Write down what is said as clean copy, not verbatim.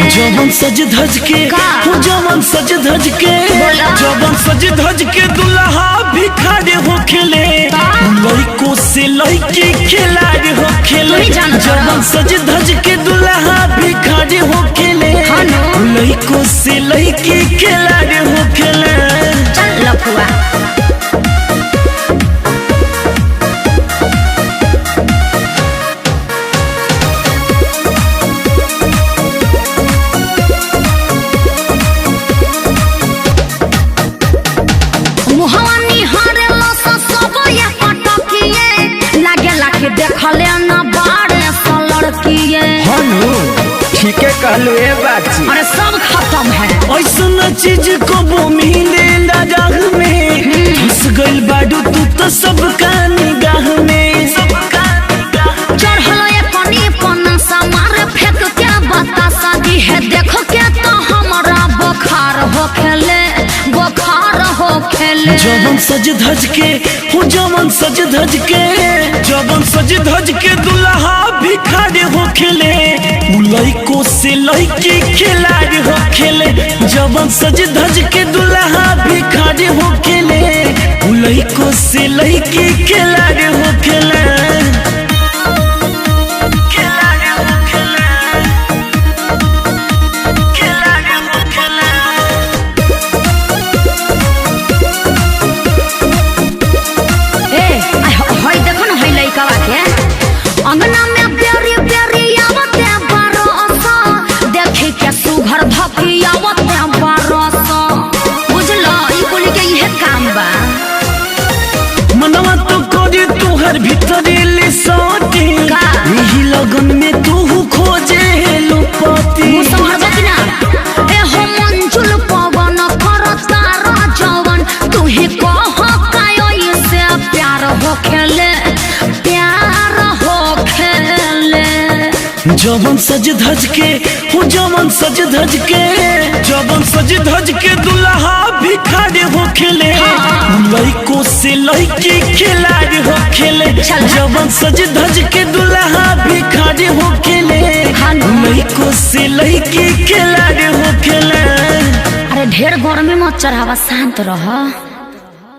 जवन सज धज के जवन सज धज के जवन सज धज के दुल्हा भिखारी हो खेले लड़कों से लड़की खिलाड़ी हो खेले जवन सज धज के दुल्हा भिखारी हो खेले लड़कों से लड़की खिलाड़ी हो खेले। चल लफुआ देखले न बारे लड़किए ठीक है कहलू ए बाची अरे सब खत्म है ऐसा चीज को वो मिले राह में फंस गइल बाडू तू तो सबका निगाह में चढ़ल ये पानी पन्ना सा मारे फेंक के बता सदी है देखो के तो हमारा बुखार हो खेले जवन सज धज के जवन सज धज के जवन सज धज के दुल्हा भिखारी हो खेले लड़कों से लड़की खिलाड़ी हो खेले जवन सज धज के दुल्हा भिखारी हो खेले लड़कों से लड़की खिलाड़ी हो खेले। अंगना में प्यारी प्यारी आवते बरसा देखे के सुघर धकी आवते बरसा बुझलो ई बोली के इहे काम बा मनवा तो कोरी तुहर भीतर ले सोती यही लगन में तू खोजे लुपति समझ ना ए हो मंजुल पवन करता राजवन तू ही कह कायो से प्यार हो खेले जवन सज धज के जवन सज धज के जवन सज धज के दुल्हा भिखारी हो खेले लड़कों से लड़की खिलाड़ी हो खेले जवन सज धज के दुल्हा भिखारी हो खेले लड़कों से लड़की खिलाड़ी हो खेले। अरे ढेर गर्मी मत चढ़ावा शांत रह।